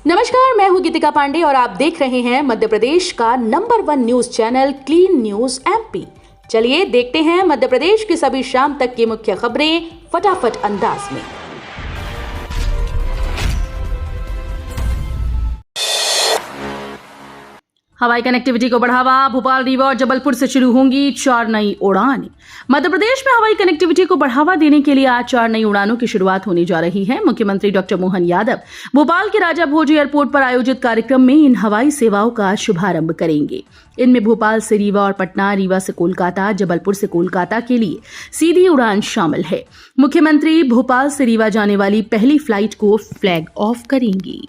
नमस्कार, मैं हूं गीतिका पांडे और आप देख रहे हैं मध्य प्रदेश का number 1 news channel clean news MP. चलिए देखते हैं मध्य प्रदेश की सभी शाम तक की मुख्य खबरें फटाफट अंदाज में। हवाई कनेक्टिविटी को बढ़ावा, भोपाल, रीवा और जबलपुर से शुरू होंगी 4 नई उड़ानें। मध्य प्रदेश में हवाई कनेक्टिविटी को बढ़ावा देने के लिए आज 4 नई उड़ानों की शुरुआत होने जा रही है। मुख्यमंत्री डॉक्टर मोहन यादव भोपाल के राजा भोज एयरपोर्ट पर आयोजित कार्यक्रम में इन हवाई सेवाओं का शुभारंभ करेंगे। इनमें भोपाल से रीवा और पटना, रीवा से कोलकाता, जबलपुर से कोलकाता के लिए सीधी उड़ान शामिल है। मुख्यमंत्री भोपाल से रीवा जाने वाली पहली फ्लाइट को फ्लैग ऑफ करेंगी।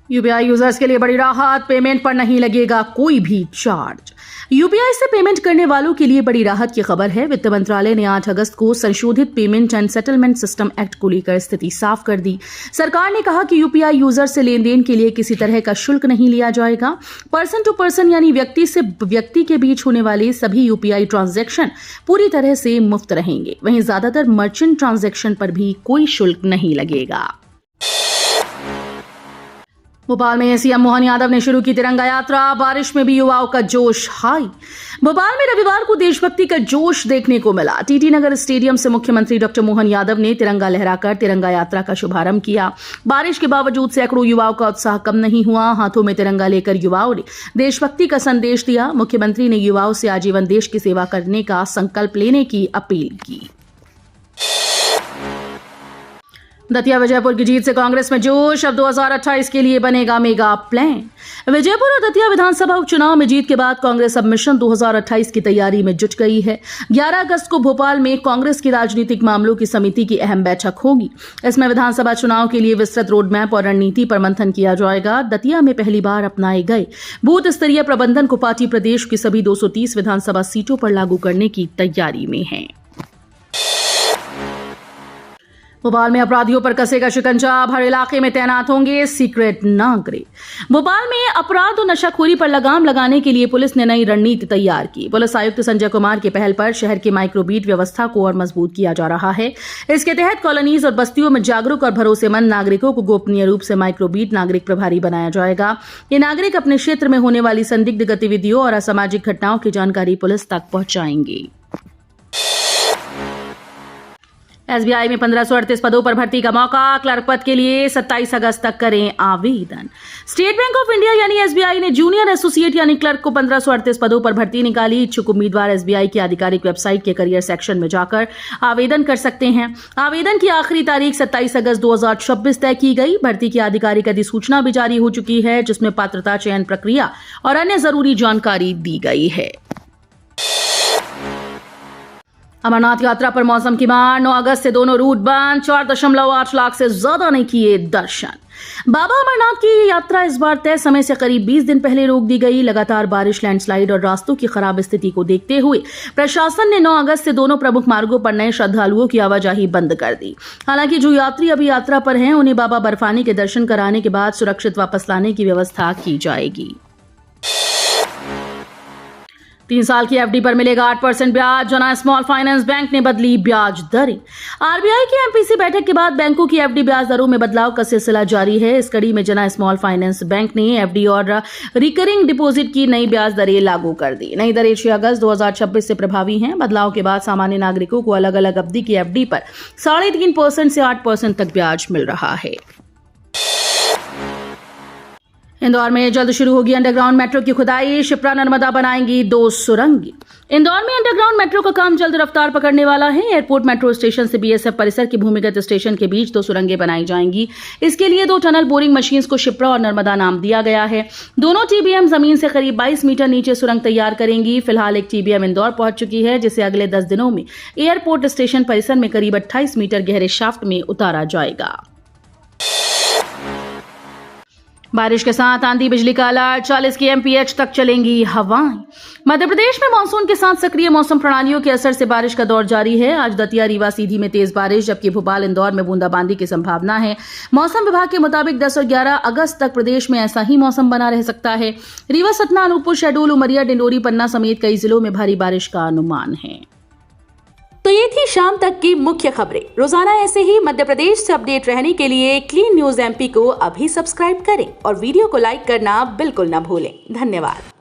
यूपीआई यूजर्स के लिए बड़ी राहत, पेमेंट पर नहीं लगेगा कोई भी चार्ज। यूपीआई से पेमेंट करने वालों के लिए बड़ी राहत की खबर है। वित्त मंत्रालय ने 8 अगस्त को संशोधित payment and settlement system act को लेकर स्थिति साफ कर दी। सरकार ने कहा कि यूपीआई यूजर से लेन देन के लिए किसी तरह का शुल्क नहीं लिया जाएगा। पर्सन टू पर्सन यानी व्यक्ति से व्यक्ति के बीच होने वाले सभी यूपीआई ट्रांजैक्शन पूरी तरह से मुफ्त रहेंगे। वहीं ज्यादातर मर्चेंट ट्रांजैक्शन पर भी कोई शुल्क नहीं लगेगा। भोपाल में सीएम मोहन यादव ने शुरू की तिरंगा यात्रा, बारिश में भी युवाओं का जोश हाई। भोपाल में रविवार को देशभक्ति का जोश देखने को मिला। टीटी नगर स्टेडियम से मुख्यमंत्री डॉक्टर मोहन यादव ने तिरंगा लहराकर तिरंगा यात्रा का शुभारंभ किया। बारिश के बावजूद सैकड़ों युवाओं का उत्साह कम नहीं हुआ। हाथों में तिरंगा लेकर युवाओं ने देशभक्ति का संदेश दिया। मुख्यमंत्री ने युवाओं से आजीवन देश की सेवा करने का संकल्प लेने की अपील की। दतिया विजयपुर की जीत से कांग्रेस में जोश, अब 2028 के लिए बनेगा मेगा प्लान। विजयपुर और दतिया विधानसभा उपचुनाव में जीत के बाद कांग्रेस अब मिशन 2028 की तैयारी में जुट गई है। 11 अगस्त को भोपाल में कांग्रेस की राजनीतिक मामलों की समिति की अहम बैठक होगी। इसमें विधानसभा चुनाव के लिए विस्तृत रोडमैप और रणनीति पर मंथन किया जाएगा। दतिया में पहली बार अपनाए गए बूथ स्तरीय प्रबंधन को पार्टी प्रदेश की सभी 230 विधानसभा सीटों पर लागू करने की तैयारी में है। भोपाल में अपराधियों पर कसेगा शिकंजा, हर इलाके में तैनात होंगे सीक्रेट नागरिक। भोपाल में अपराध और नशाखोरी पर लगाम लगाने के लिए पुलिस ने नई रणनीति तैयार की। पुलिस आयुक्त संजय कुमार की पहल पर शहर की माइक्रोबीट व्यवस्था को और मजबूत किया जा रहा है। इसके तहत कॉलोनीज और बस्तियों में जागरूक और भरोसेमंद नागरिकों को गोपनीय रूप से माइक्रोबीट नागरिक प्रभारी बनाया जाएगा। ये नागरिक अपने क्षेत्र में होने वाली संदिग्ध गतिविधियों और असामाजिक घटनाओं की जानकारी पुलिस तक पहुंचाएंगे। एसबीआई में 1538 पदों पर भर्ती का मौका, क्लर्क पद के लिए 27 अगस्त तक करें आवेदन। स्टेट बैंक ऑफ इंडिया यानी एसबीआई ने जूनियर एसोसिएट यानी क्लर्क को 1538 पदों पर भर्ती निकाली। इच्छुक उम्मीदवार एसबीआई की आधिकारिक वेबसाइट के करियर सेक्शन में जाकर आवेदन कर सकते हैं। आवेदन की आखिरी तारीख 27 अगस्त 2026 तय की गई। भर्ती की आधिकारिक अधिसूचना भी जारी हो चुकी है, जिसमें पात्रता, चयन प्रक्रिया और अन्य जरूरी जानकारी दी गई है। अमरनाथ यात्रा पर मौसम की मार, 9 अगस्त से दोनों रूट बंद, 4.8 लाख से ज्यादा ने किए दर्शन। बाबा अमरनाथ की यात्रा इस बार तय समय से करीब 20 दिन पहले रोक दी गई। लगातार बारिश, लैंडस्लाइड और रास्तों की खराब स्थिति को देखते हुए प्रशासन ने 9 अगस्त से दोनों प्रमुख मार्गों पर नए श्रद्धालुओं की आवाजाही बंद कर दी। हालांकि जो यात्री अभी यात्रा पर हैं, उन्हें बाबा बर्फानी के दर्शन कराने के बाद सुरक्षित वापस लाने की व्यवस्था की जाएगी। 3 साल की एफडी पर मिलेगा 8% ब्याज। जना स्मॉल फाइनेंस बैंक ने बदली ब्याज दरें। आरबीआई की एमपीसी बैठक के बाद बैंकों की एफडी ब्याज दरों में बदलाव का सिलसिला जारी है। इस कड़ी में जना स्मॉल फाइनेंस बैंक ने एफडी और रिकरिंग डिपॉजिट की नई ब्याज दरें लागू कर दी। नई दरें 6 अगस्त 2026 से प्रभावी हैं। बदलाव के बाद सामान्य नागरिकों को अलग अलग अवधि की एफडी पर 3.5% से 8% तक ब्याज मिल रहा है। इंदौर में जल्द शुरू होगी अंडरग्राउंड मेट्रो की खुदाई, शिप्रा नर्मदा बनाएंगी 2 सुरंगें। इंदौर में अंडरग्राउंड मेट्रो का काम जल्द रफ्तार पकड़ने वाला है। एयरपोर्ट मेट्रो स्टेशन से बीएसएफ परिसर की भूमिगत स्टेशन के बीच 2 सुरंगें बनाई जाएंगी। इसके लिए 2 टनल बोरिंग मशीन्स को शिप्रा और नर्मदा नाम दिया गया है। दोनों टीबीएम जमीन से करीब 22 मीटर नीचे सुरंग तैयार करेंगी। फिलहाल एक टीबीएम इंदौर पहुंच चुकी है, जिसे अगले 10 दिनों में एयरपोर्ट स्टेशन परिसर में करीब 28 मीटर गहरे शाफ्ट में उतारा जाएगा। बारिश के साथ आंधी बिजली का अलर्ट, 40 kmph तक चलेंगी हवाएं। मध्य प्रदेश में मानसून के साथ सक्रिय मौसम प्रणालियों के असर से बारिश का दौर जारी है। आज दतिया, रीवा, सीधी में तेज बारिश, जबकि भोपाल, इंदौर में बूंदाबांदी की संभावना है। मौसम विभाग के मुताबिक 10 और 11 अगस्त तक प्रदेश में ऐसा ही मौसम बना रह सकता है। रीवा, सतना, अनूपपुर, शहडोल, उमरिया, डिंडोरी, पन्ना समेत कई जिलों में भारी बारिश का अनुमान है। तो ये थी शाम तक की मुख्य खबरें। रोजाना ऐसे ही मध्य प्रदेश से अपडेट रहने के लिए क्लीन न्यूज MP को अभी सब्सक्राइब करें और वीडियो को लाइक करना बिल्कुल न भूलें। धन्यवाद।